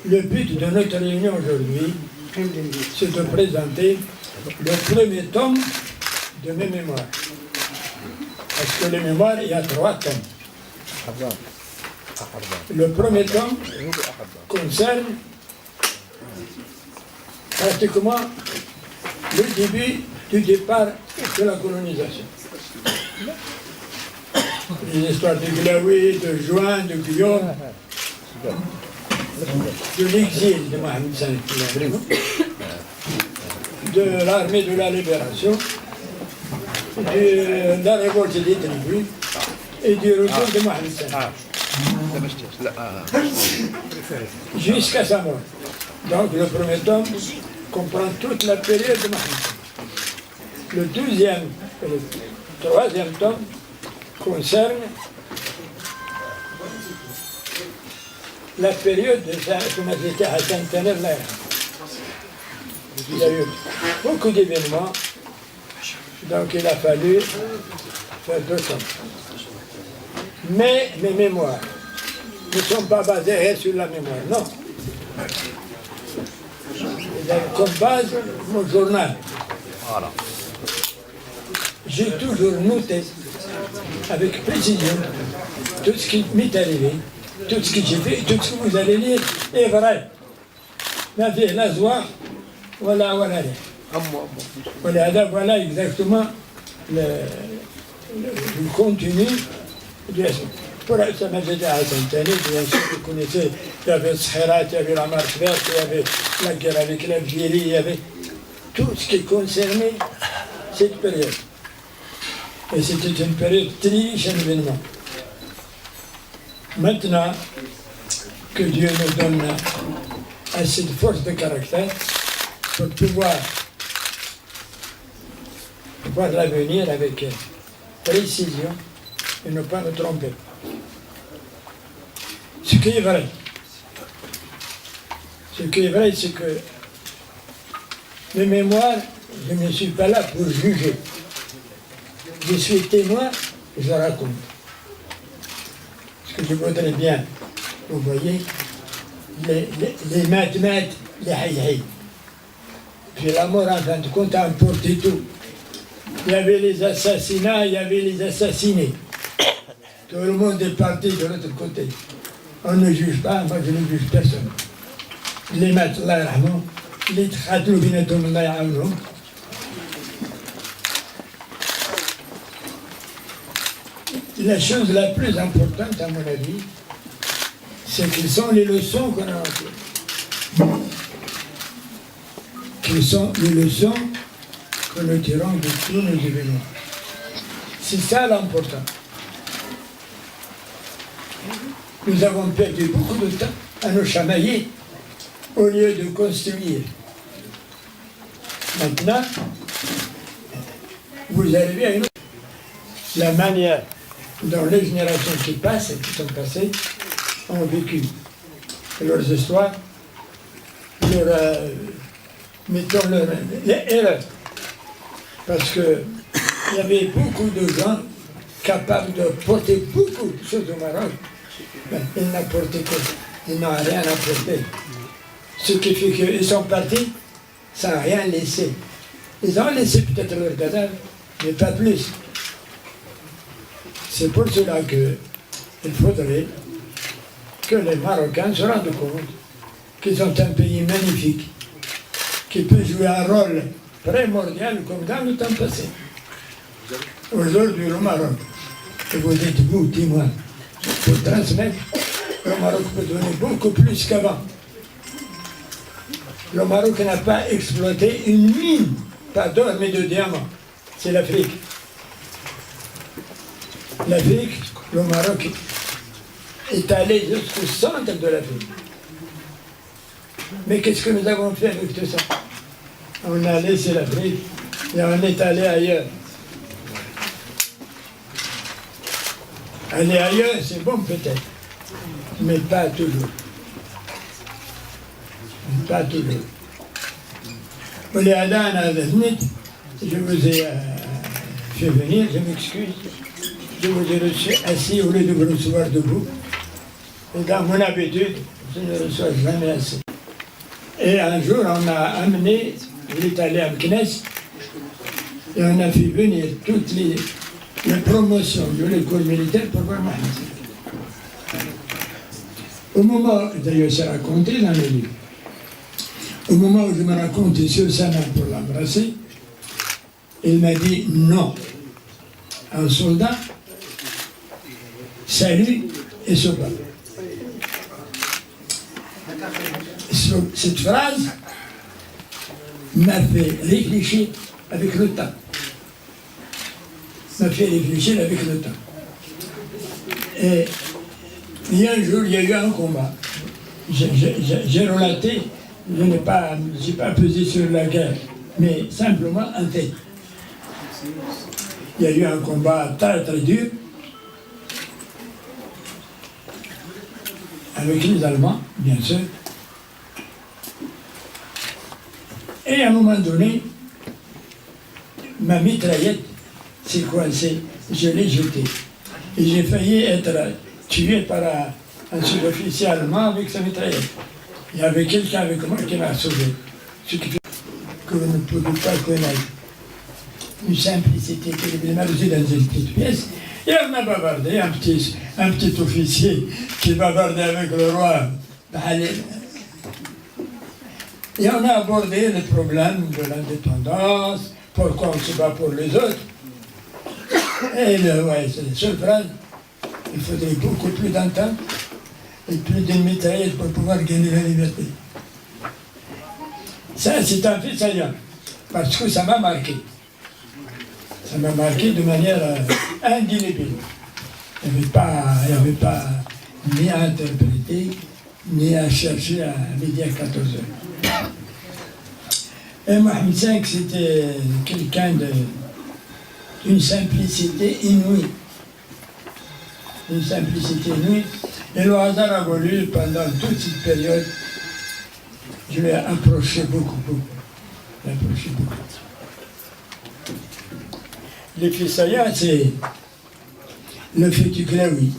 Le but de notre réunion aujourd'hui, c'est de présenter le premier tome de mes mémoires. Parce que les mémoires, il y a 3 tomes. Le premier tome concerne pratiquement le début du départ de la colonisation. Les histoires de Glaoui, de Juin, de Guillaume, de l'exil de Mohamed V, de l'armée de la libération, de la révolte des tribus et du retour de Mohamed V. Jusqu'à sa mort. Donc le premier tome comprend toute la période de Mohamed V. Le deuxième et le troisième tome concerne la période de Son Majesté Hassan Taner Laïra. Il y a eu beaucoup d'événements, donc il a fallu faire 2 tomes. Mais mes mémoires ne sont pas basées sur la mémoire, non. Ils ont comme base mon journal. Voilà. J'ai toujours noté avec précision tout ce qui m'est arrivé, tout ce que j'ai fait, tout ce que vous allez lire est vrai. Ma vie, la joie, voilà. Voilà exactement le contenu de la suite. Pour Sa Majesté Hassan Taner, bien sûr, vous connaissez, il y avait Shirat, il y avait la marche verte, il y avait la guerre avec l'Algérie, il y avait tout ce qui concernait cette période. Et c'était une période très riche en événements. Maintenant que Dieu nous donne assez de force de caractère pour pouvoir voir l'avenir avec précision et ne pas nous tromper. Ce qui est vrai, c'est que mes mémoires, je ne suis pas là pour juger. Je suis témoin, je raconte. Ce que je voudrais bien, vous voyez, les maths, les haï. Puis la mort, en fin de compte, a emporté tout. Il y avait les assassinats, il y avait les assassinés. Tout le monde est parti de l'autre côté. On ne juge pas, moi je ne juge personne. Les maths, Allah yarhamhum, les tkhadlou binatoum, Allah yarhamhum. La chose la plus importante, à mon avis, c'est quelles sont les leçons qu'on a apprises. Quelles sont les leçons que nous tirons de tous nos événements. C'est ça l'important. Nous avons perdu beaucoup de temps à nous chamailler au lieu de construire. Maintenant, vous arrivez à une autre. La manière dont les générations qui passent et qui sont passées ont vécu leurs histoires, mettons leurs erreurs. Parce qu'il y avait beaucoup de gens capables de porter beaucoup de choses au Maroc. Ben, ils n'apportaient que ça. Ils n'ont rien apporté. Ce qui fait qu'ils sont partis sans rien laisser. Ils ont laissé peut-être leur cadavre, mais pas plus. C'est pour cela qu'il faudrait que les Marocains se rendent compte qu'ils ont un pays magnifique, qui peut jouer un rôle primordial comme dans le temps passé. Aujourd'hui, le Maroc, et vous êtes vous, témoins, pour transmettre, le Maroc peut donner beaucoup plus qu'avant. Le Maroc n'a pas exploité une mine, pas d'or mais de diamants. C'est l'Afrique. L'Afrique, le Maroc est allé jusqu'au centre de l'Afrique. Mais qu'est-ce que nous avons fait avec tout ça? On a laissé l'Afrique et on est allé ailleurs. Aller ailleurs, c'est bon peut-être, mais pas toujours. Pas toujours. Je vous ai fait venir, je m'excuse. je vous ai reçu assis au lieu de vous recevoir debout. Et dans mon habitude, je ne reçois jamais assis. Et un jour, on a amené, il est allé à Meknès, et on a fait venir toutes les promotions de l'école militaire pour voir Mohamed. Au moment, d'ailleurs c'est raconté dans le livre, au moment où je me racontais sur sa main pour l'embrasser, il m'a dit non. Un soldat salue et se bat. Cette phrase m'a fait réfléchir avec le temps. M'a fait réfléchir avec le temps. Et il y a un jour, il y a eu un combat. J'ai relaté, je n'ai pas pesé sur la guerre, mais simplement un fait. Il y a eu un combat très très dur avec les Allemands, bien sûr. Et à un moment donné, ma mitraillette s'est coincée, je l'ai jetée. Et j'ai failli être tué par un sous-officier allemand avec sa mitraillette. Il y avait quelqu'un avec moi qui m'a sauvé. Ce qui fait que vous ne pouvez pas connaître. Une simplicité terrible. Il m'a reçu dans une petite pièce et on m'a bavardé, un petit officier qui bavardait avec le roi. Et on a abordé le problème de l'indépendance, pourquoi on se bat pour les autres. Et c'est la seule phrase. Il faudrait beaucoup plus d'entente et plus d'une mitraillette pour pouvoir gagner la liberté. Ça, c'est un fait saillant, parce que ça m'a marqué. Ça m'a marqué de manière indélébile. Il n'y avait pas ni à interpréter, ni à chercher à midi à 14 heures. Et Mohamed V, c'était quelqu'un d'une simplicité inouïe. Une simplicité inouïe. Et le hasard a voulu, pendant toute cette période, je l'ai approché beaucoup. L'effet saillant, c'est le fait du Glaoui.